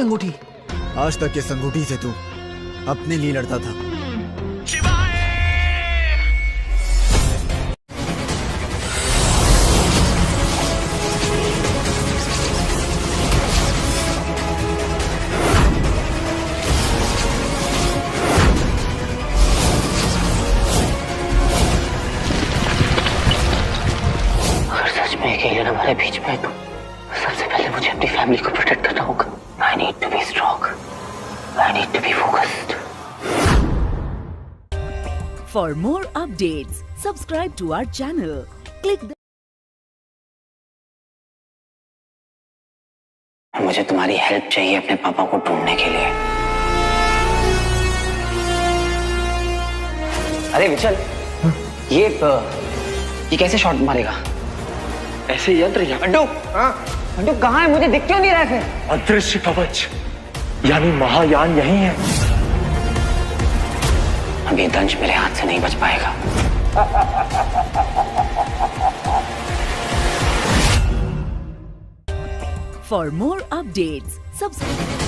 अंगूठी। आज तक इस अंगूठी से तू अपने लिए लड़ता था। एलियन हमारे बीच में है तो सबसे पहले मुझे अपनी फैमिली को प्रोटेक्ट करना होगा। I need to be strong, I need to be focused. For more updates, subscribe to our channel. Click the मुझे तुम्हारी हेल्प चाहिए अपने पापा को ढूंढने के लिए। अरे विचल, ये कैसे शॉट मारेगा? ऐसे यंत्र यहाँ। अड्डू, अड्डू कहाँ है? मुझे दिख क्यों नहीं रहा है? अदृश्य कवच यानी महायान यही है। अभी दंश मेरे हाथ से नहीं बच पाएगा। For more updates, subscribe.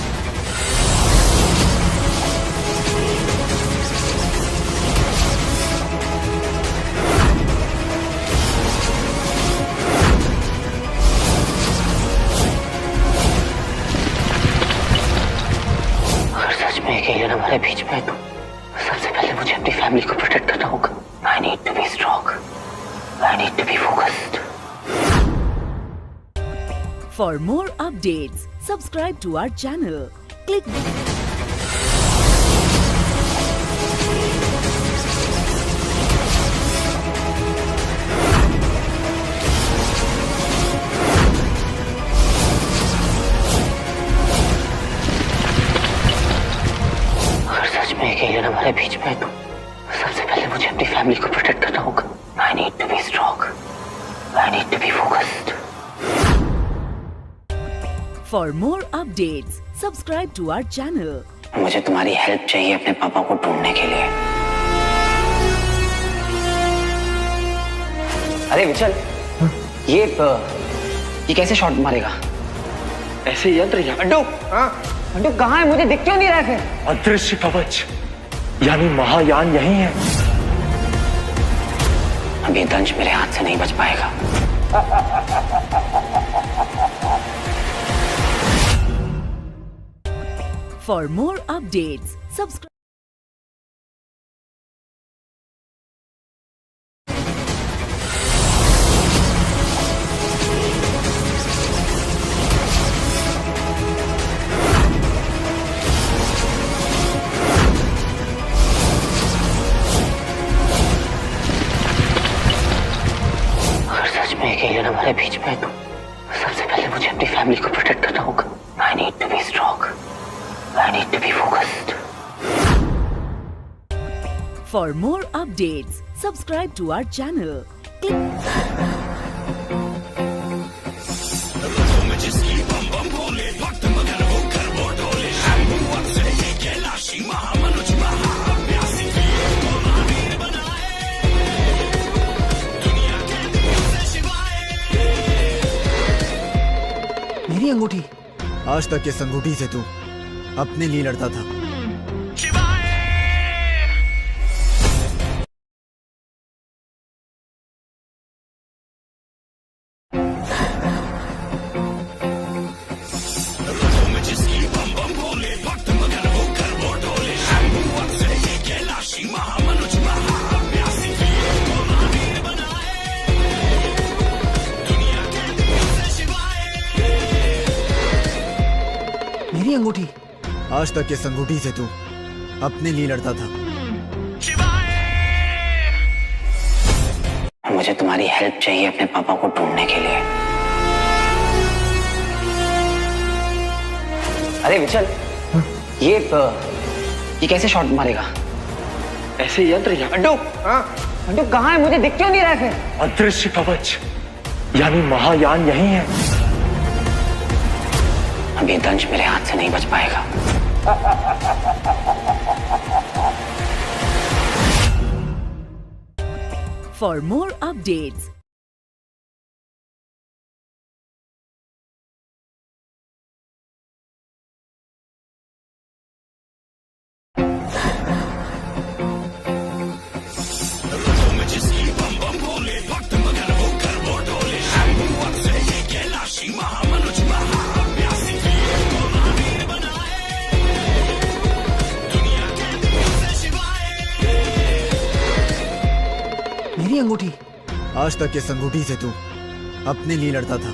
Alien हमारे बीच में है तो सबसे पहले मुझे अपनी फैमिली को प्रोटेक्ट करना होगा। I need to be strong, I need to be focused. For more updates, subscribe to our channel. Click alien हमारे बीच में है तो सबसे पहले मुझे अपनी फैमिली को प्रोटेक्ट करना होगा। I need to be strong, I need to be focused. For more updates, subscribe to our channel. मुझे तुम्हारी हेल्प चाहिए अपने पापा को ढूंढने के लिए। अरे विचल, ये कैसे शॉट मारेगा? ऐसे यंत्र यहाँ। अड्डू, अड्डू कहाँ है? मुझे दिख क्यों नहीं रहा है? अदृश्य कवच यानी महायान यही है। अभी दंश मेरे हाथ से नहीं बच पाएगा। For more updates, subscribe. Alien हमारे बीच में है तो सबसे पहले मुझे अपनी फैमिली को प्रोटेक्ट करना होगा। I need to be strong, I need to be focused. For more updates, subscribe to our channel. मेरी अंगूठी। आज तक इस अंगूठी से तू अपने लिए लड़ता था। मेरी अंगूठी। आज तक इस अंगूठी से तू अपने लिए लड़ता था। मुझे तुम्हारी हेल्प चाहिए अपने पापा को ढूंढने के लिए। अरे विचल, ये कैसे शॉट मारेगा? ऐसे यंत्र यहाँ। अड्डू, अड्डू कहाँ है? मुझे दिख क्यों नहीं रहा है? अदृश्य कवच यानी महायान यही है। अभी दंश मेरे हाथ से नहीं बच पाएगा। For more updates, आज तक इस अंगूठी से तू अपने लिए लड़ता था।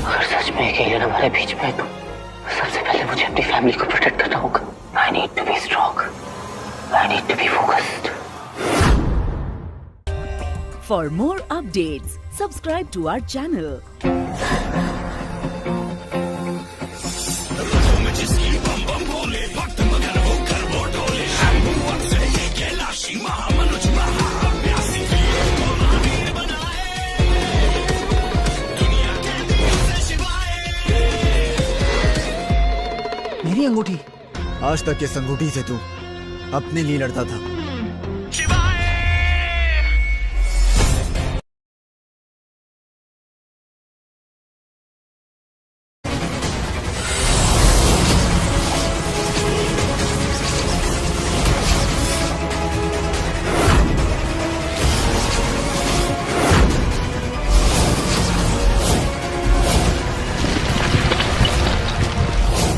अगर सच में एक एलियन हमारे बीच में है तो सबसे पहले मुझे अपनी फैमिली को प्रोटेक्ट करना होगा। I need to be strong, I need to be focused. For more updates, subscribe to our channel. मेरी अंगूठी? आज तक इस अंगूठी से तू अपने लिए लड़ता था।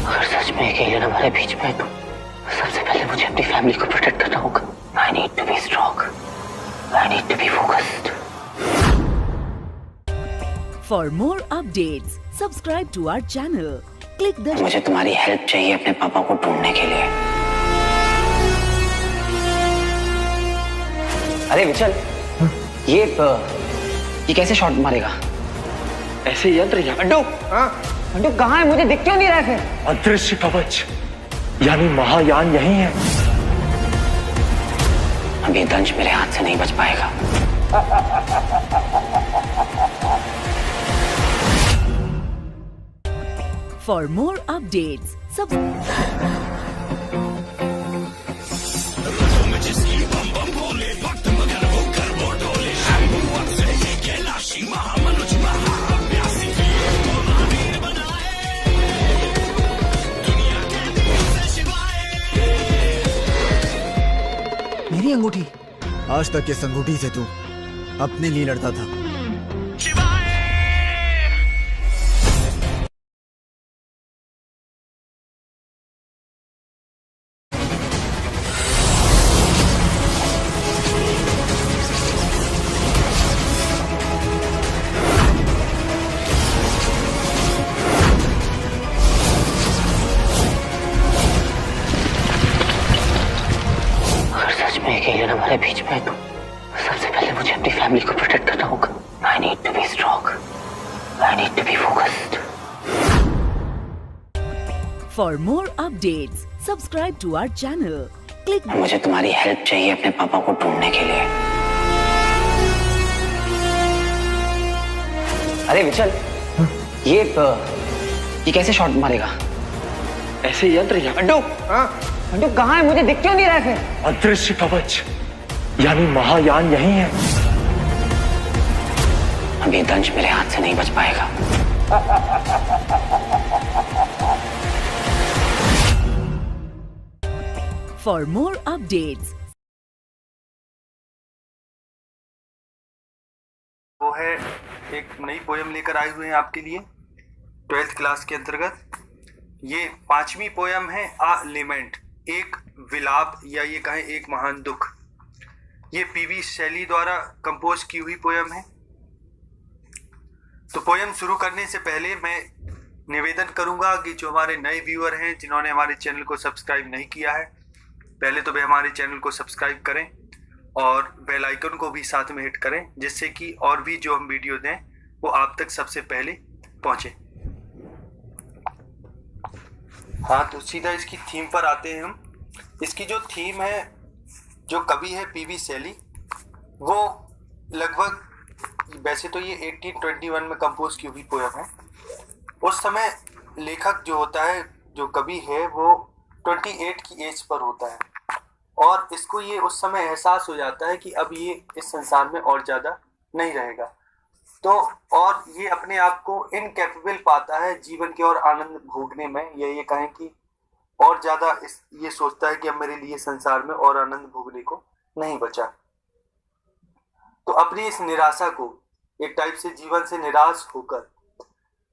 अगर सच में एक एलियन हमारे बीच में है तो सबसे पहले मुझे अपनी फैमिली को प्रोटेक्ट करना होगा। I need to be strong, I need to be focused. For more updates, subscribe to our channel. Click the मुझे तुम्हारी हेल्प चाहिए अपने पापा को ढूंढने के लिए। अरे विचल, ये कैसे शॉट मारेगा? ऐसे यंत्र या अंडू कहाँ है? मुझे दिख क्यों नहीं रहा है? अदृश्य कवच यानी महायान यही है। अभी दंश मेरे हाथ से नहीं बच पाएगा। For more updates, मेरी अंगूठी? आज तक इस अंगूठी से तू अपने लिए लड़ता था। अगर सच में एक एलियन हमारे बीच में है तो सबसे पहले मुझे अपनी फैमिली को प्रोटेक्ट करना होगा। I need to be strong, I need to be focused. for more updates, subscribe to our channel. Click मुझे तुम्हारी हेल्प चाहिए अपने पापा को ढूंढने के लिए। अरे विचल, ये कैसे शॉट मारेगा? ऐसे यंत्र या अंडू कहाँ है? मुझे दिख क्यों नहीं रहा है? अदृश्य कवच यानी महायान यही है। अभी दंश मेरे हाथ से नहीं बच पाएगा। for more updates. वो है एक नई पोयम लेकर आए हुए हैं आपके लिए 12th क्लास के अंतर्गत। ये 5वीं पोयम है आ लेमेंट, एक विलाप या ये कहें एक महान दुख। ये पीवी शैली द्वारा कंपोज की हुई पोयम है। तो पोयम शुरू करने से पहले मैं निवेदन करूंगा कि जो हमारे नए व्यूअर हैं जिन्होंने हमारे चैनल को सब्सक्राइब नहीं किया है, पहले तो वे हमारे चैनल को सब्सक्राइब करें और बेल आइकन को भी साथ में हिट करें, जिससे कि और भी जो हम वीडियो दें वो आप तक सबसे पहले पहुंचे। हाँ, तो सीधा इसकी थीम पर आते हैं हम। इसकी जो थीम है, जो कवि है पीवी शैली, वो लगभग वैसे तो ये 1821 में कंपोज की हुई पोयम है। उस समय लेखक जो होता है, जो कवि है, वो 28 की एज पर होता है और इसको ये उस समय एहसास हो जाता है कि अब ये इस संसार में और ज़्यादा नहीं रहेगा। तो और ये अपने आप को इनकैपेबल पाता है जीवन के और आनंद भोगने में, या ये कहें कि और ज्यादा ये सोचता है कि अब मेरे लिए संसार में और आनंद भोगने को नहीं बचा। तो अपनी इस निराशा को, एक टाइप से जीवन से निराश होकर,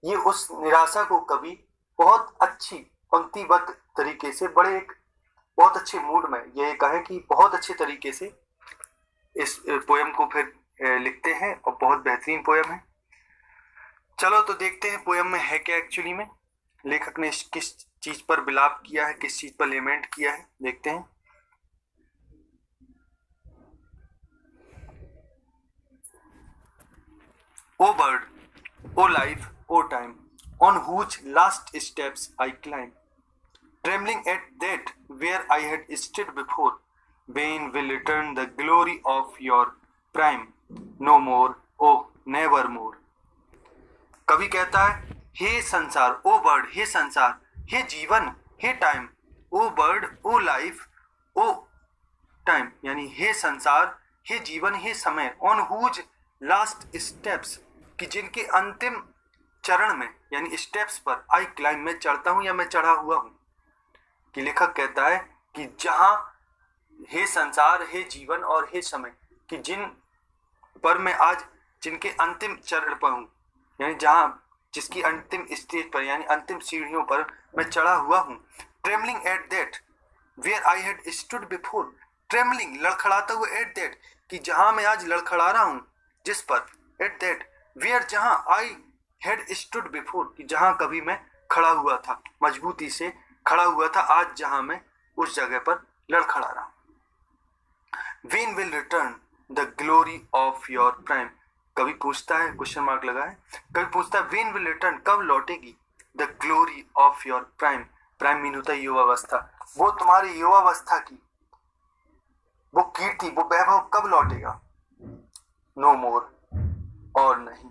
ये उस निराशा को कवि बहुत अच्छी पंक्तिबद्ध तरीके से, बड़े एक बहुत अच्छे मूड में, ये कहें कि बहुत अच्छे तरीके से इस पोयम को फिर लिखते हैं और बहुत बेहतरीन पोयम है। चलो तो देखते हैं पोयम में है क्या एक्चुअली में, लेखक ने किस चीज पर विलाप किया है, किस चीज पर लेमेंट किया है, देखते हैं। O bird, O life, O time, on whose last steps I climb, trembling at that where I had stood before, vain will return the glory of your prime, no more, oh never more। कवि कहता है, हे संसार, ओ bird, हे संसार, हे जीवन, हे time, ओ bird, ओ life, ओ time, यानी हे संसार, हे जीवन, हे समय, ऑन हुज लास्ट स्टेप्स, कि जिनके अंतिम चरण में यानी स्टेप्स पर आई क्लाइम, में चढ़ता हूं या मैं चढ़ा हुआ हूं। कि लेखक कहता है कि जहां हे संसार, हे जीवन और हे समय, कि जिन पर मैं आज जिनके अंतिम चरण पर हूं, यानी जहां जिसकी अंतिम स्टेज पर यानी अंतिम सीढ़ियों पर मैं चढ़ा हुआ हूं। Trembling at that where I had stood before, trembling लड़खड़ाता हुआ, एट दैट कि जहां मैं आज लड़खड़ा रहा हूं, जिस पर, एट दैट वेयर जहां आई हैड स्टूड बिफोर, कि जहां कभी मैं खड़ा हुआ था, मजबूती से खड़ा हुआ था, आज जहां मैं उस जगह पर लड़खड़ा रहा हूं। When will return the glory of your prime, कभी पूछता है, क्वेश्चन मार्क लगा है, कभी पूछता है when will return, कब लौटेगी, the glory of your prime, prime mean होता है युवावस्था, वो तुम्हारी युवावस्था की वो कीर्ति, वो वैभव कब लौटेगा। नो मोर, और नहीं,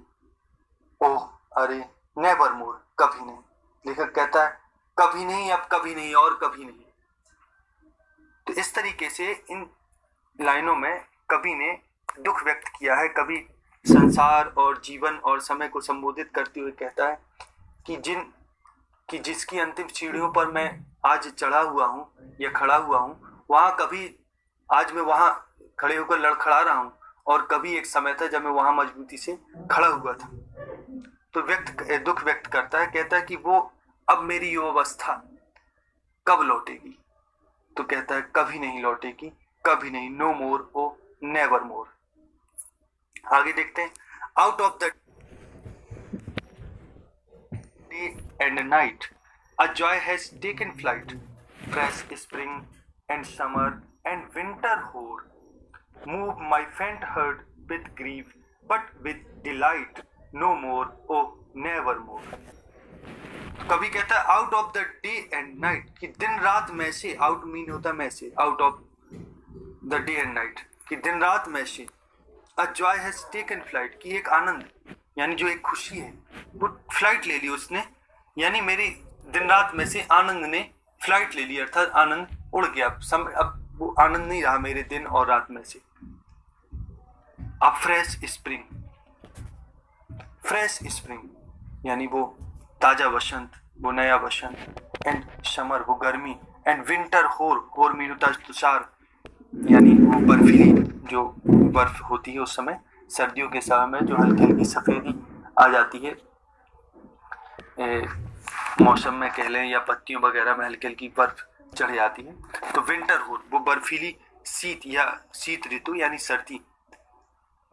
ओह अरे, नेवर मोर, कभी नहीं। लेखक कहता है कभी नहीं, अब कभी नहीं और कभी नहीं। तो इस तरीके से इन लाइनों में कवि ने दुख व्यक्त किया है। कवि संसार और जीवन और समय को संबोधित करते हुए कहता है कि जिसकी अंतिम सीढ़ियों पर मैं आज चढ़ा हुआ हूं या खड़ा हुआ हूं, वहां कभी आज मैं वहां खड़े होकर लड़खड़ा रहा हूं, और कभी एक समय था जब मैं वहां मजबूती से खड़ा हुआ था। तो दुख व्यक्त करता है, कहता है कि वो अब मेरी युवावस्था कब लौटेगी। तो कहता है कभी नहीं लौटेगी, कभी नहीं, नो मोर, ओ नेवर मोर। आगे देखते हैं। Out of the day and night a joy has taken flight, fresh spring and summer and winter hoar, move my faint heart with grief but with delight, no more, o never more. कभी कहता है out of the day and night, कि दिन रात में से, out mean होता है में से, out of the day and night, कि दिन रात में से, अ जॉय हैज टेकन फ्लाइट, की एक आनंद यानी जो एक खुशी है वो फ्लाइट ले ली उसने, यानी मेरी दिन रात में से आनंद ने फ्लाइट ले ली, अर्थात आनंद उड़ गया। अब वो आनंद नहीं रहा मेरे दिन और रात में से। अ फ्रेश स्प्रिंग, फ्रेश स्प्रिंग यानी वो ताजा वसंत, वो नया वसंत, एंड समर वो गर्मी, एंड विंटर होर मीन होता है तुषार, यानी वो बर्फीली जो बर्फ होती है उस समय, सर्दियों के समय में जो हल्की हल्की सफेदी आ जाती है मौसम में कह लें, या पत्तियों वगैरह में हल्की हल्की बर्फ चढ़ जाती है, तो विंटर होर वो बर्फीली शीत या शीत ऋतु यानी सर्दी।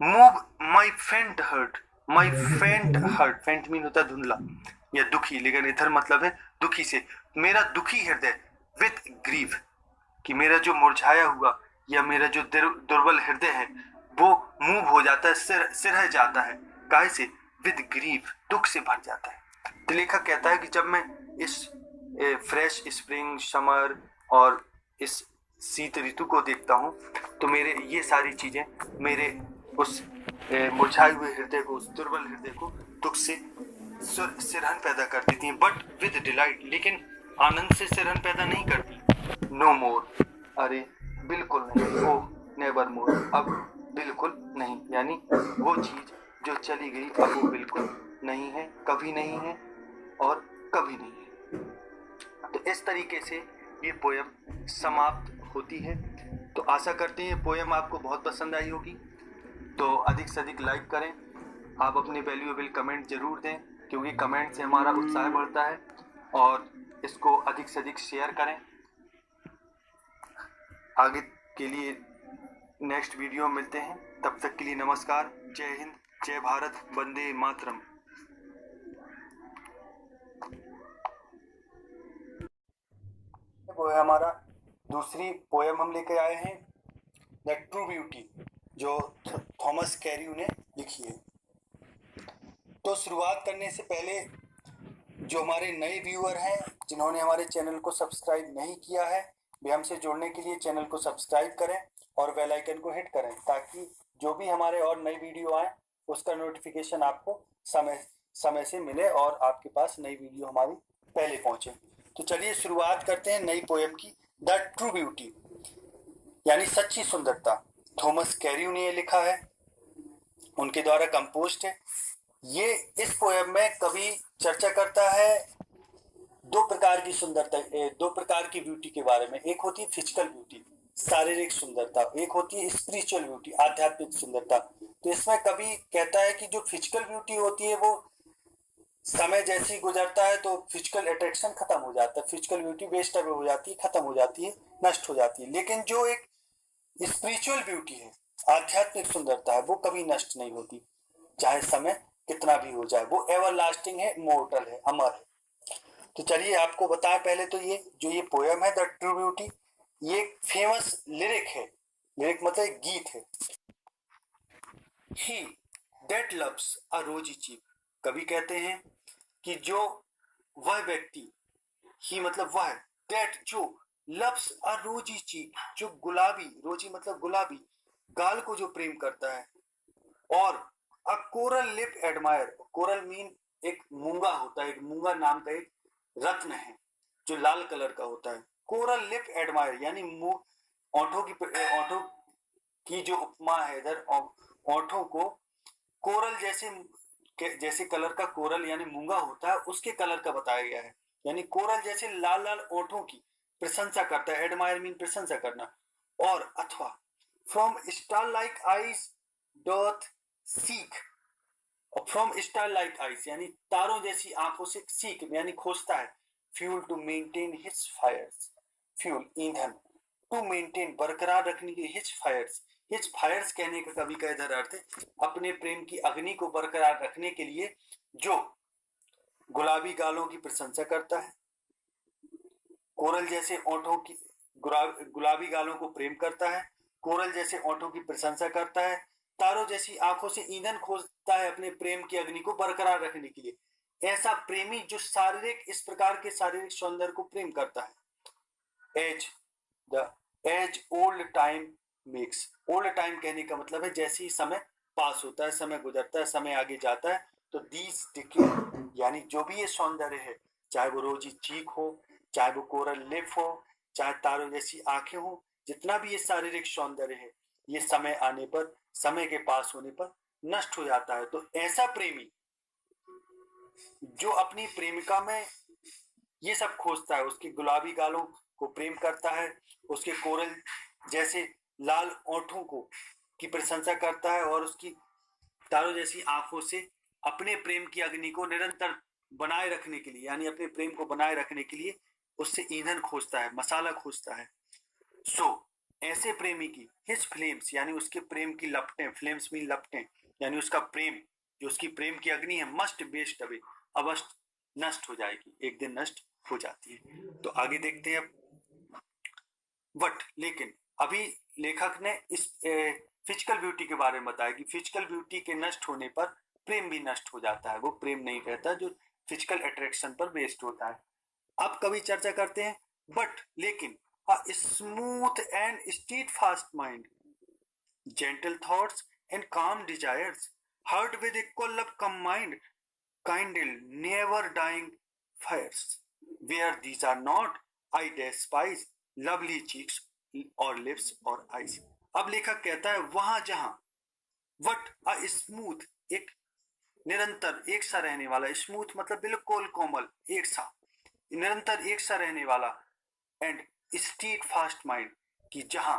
Move my faint hurt, my faint hurt, फेंट मीन होता है धुंधला या दुखी, लेकिन इधर मतलब है दुखी से, मेरा दुखी हृदय, विथ ग्रीव, कि मेरा जो मुरझाया हुआ या मेरा जो दुर्बल हृदय है वो मूव हो जाता है, सिरह जाता है, काहे से, विद ग्रीव, दुख से भर जाता है। तो लेखक कहता है कि जब मैं इस फ्रेश स्प्रिंग, समर और इस शीत ऋतु को देखता हूँ, तो मेरे ये सारी चीजें मेरे उस मुरझाए हुए हृदय को, उस दुर्बल हृदय को दुख से सिरहन पैदा कर देती हैं, बट विद डिलाइट, लेकिन आनंद से सिरहन पैदा नहीं करती। नो मोर, अरे बिल्कुल नहीं, ओ नेवर मोर, अब बिल्कुल नहीं, यानी वो चीज जो चली गई अब वो बिल्कुल नहीं है, कभी नहीं है और कभी नहीं है। तो इस तरीके से ये पोयम समाप्त होती है। तो आशा करते हैं ये पोयम आपको बहुत पसंद आई होगी। तो अधिक से अधिक लाइक करें, आप अपने वैल्यूएबल कमेंट जरूर दें, क्योंकि कमेंट से हमारा उत्साह बढ़ता है। और इसको अधिक से अधिक शेयर करें। आगे के लिए नेक्स्ट वीडियो मिलते हैं, तब तक के लिए नमस्कार। जय हिंद, जय भारत, वंदे मातरम। वो है हमारा दूसरी पोयम हम लेकर आए हैं, द ट्रू ब्यूटी, जो थॉमस कैरी ने लिखी है। तो शुरुआत करने से पहले जो हमारे नए व्यूअर हैं, जिन्होंने हमारे चैनल को सब्सक्राइब नहीं किया है, वे हमसे जुड़ने के लिए चैनल को सब्सक्राइब करें और बेल आइकन को हिट करें, ताकि जो भी हमारे और नई वीडियो आए उसका नोटिफिकेशन आपको समय समय से मिले और आपके पास नई वीडियो हमारी पहले पहुंचे। तो चलिए शुरुआत करते हैं नई पोयम की, द ट्रू ब्यूटी यानी सच्ची सुंदरता। थॉमस कैरी ने ये लिखा है, उनके द्वारा कंपोज्ड है। ये इस पोयम में कवि चर्चा करता है दो प्रकार की सुंदरता, दो प्रकार की ब्यूटी के बारे में। एक होती है फिजिकल ब्यूटी, शारीरिक सुंदरता, एक होती है स्पिरिचुअल ब्यूटी, आध्यात्मिक सुंदरता। तो इसमें कवि कहता है कि जो फिजिकल ब्यूटी होती है वो समय जैसे ही गुजरता है तो फिजिकल अट्रैक्शन खत्म हो जाता है, फिजिकल ब्यूटी वेस्ट अवे हो जाती है, खत्म हो जाती है, नष्ट हो जाती है। लेकिन जो एक स्पिरिचुअल ब्यूटी है, आध्यात्मिक सुंदरता है, वो कभी नष्ट नहीं होती, चाहे समय कितना भी हो जाए। वो एवर लास्टिंग है, इमॉर्टल है, अमर है। तो चलिए आपको बताएं पहले तो ये जो ये पोयम है द ट्रू ब्यूटी, ये एक फेमस लिरिक है। लिरिक मतलब एक गीत है। ही दैट लव्स अ रोजी चीक, कवि कहते हैं कि जो वह व्यक्ति, ही मतलब वह, दैट जो, लव्स अ रोजी चीक, जो गुलाबी, रोजी मतलब गुलाबी, गाल को जो प्रेम करता है, और a coral lip admire, coral mean एक मूंगा होता है, एक मूंगा नाम का एक रत्न है जो लाल कलर का होता है। कोरल लिप एडमायर यानी ओंठों की जो उपमा है इधर, ओंठों को कोरल जैसे कलर का, कोरल यानी मूंगा होता है, उसके कलर का बताया गया है। यानी कोरल जैसे लाल लाल ओंठों की प्रशंसा करता है, एडमायर मीन प्रशंसा करना। और अथवा from star like eyes doth seek, from star like eyes यानी तारों जैसी आंखों से सीख यानी खोजता है, fuel to maintain his fires, fuel ईंधन, टू मेंटेन बरकरार रखने के लिए, हिज फायर्स कहने का कवि का इधर अर्थ है अपने प्रेम की अग्नि को बरकरार रखने के लिए जो गुलाबी गालों की प्रशंसा करता है, कोरल जैसे ओंठों की, गुलाबी गालों को प्रेम करता है, कोरल जैसे ओंठों की प्रशंसा करता है, तारों जैसी आंखों से ईंधन खोजता है अपने प्रेम की अग्नि को बरकरार रखने के लिए। ऐसा प्रेमी जो शारीरिक, इस प्रकार के शारीरिक सौंदर्य को प्रेम करता है। As old time makes, old time कहने का मतलब है जैसे ही समय पास होता है, समय गुजरता है, समय आगे जाता है, तो दीज डिके यानी जो भी ये सौंदर्य है, चाहे वो रोजी चीक हो, चाहे वो कोरल लिप हो, चाहे तारों जैसी आंखें हो, जितना भी ये शारीरिक सौंदर्य है, ये समय आने पर, समय के पास होने पर नष्ट हो जाता है। तो ऐसा प्रेमी जो अपनी प्रेमिका में ये सब खोजता है, उसके गुलाबी गालों को प्रेम करता है, उसके कोरल जैसे लाल ओंठों को की प्रशंसा करता है, और उसकी तारों जैसी आंखों से अपने प्रेम की अग्नि को निरंतर बनाए रखने के लिए, यानी अपने प्रेम को बनाए रखने के लिए उससे ईंधन खोजता है, मसाला खोजता है। ऐसे प्रेमी की हिज फ्लेम्स यानी उसके प्रेम की लपटें, फ्लेम्स मीन लपटें, यानी उसका प्रेम, जो उसकी प्रेम की अग्नि है, मस्ट वेस्ट अवे, अवश्य नष्ट हो जाएगी, एक दिन नष्ट हो जाती है। तो आगे देखते हैं अब। बट लेकिन अभी लेखक ने इस फिजिकल ब्यूटी के बारे में बताया कि फिजिकल ब्यूटी के नष्ट होने पर प्रेम भी नष्ट हो जाता है, वो प्रेम नहीं रहता जो फिजिकल अट्रैक्शन पर बेस्ड होता है। अब कभी चर्चा करते हैं, बट लेकिन a smooth and steadfast mind, gentle thoughts and calm desires, heart with equal love combined, kindle never dying fires, where these are not, I despise lovely cheeks or lips or eyes। अब लेखक कहता है वहां जहां, what a smooth, एक निरंतर एक सा रहने वाला, स्मूथ मतलब बिल्कुल कोमल, एक सा, निरंतर एक सा रहने वाला, एंड स्टीड फास्ट माइंड कि जहां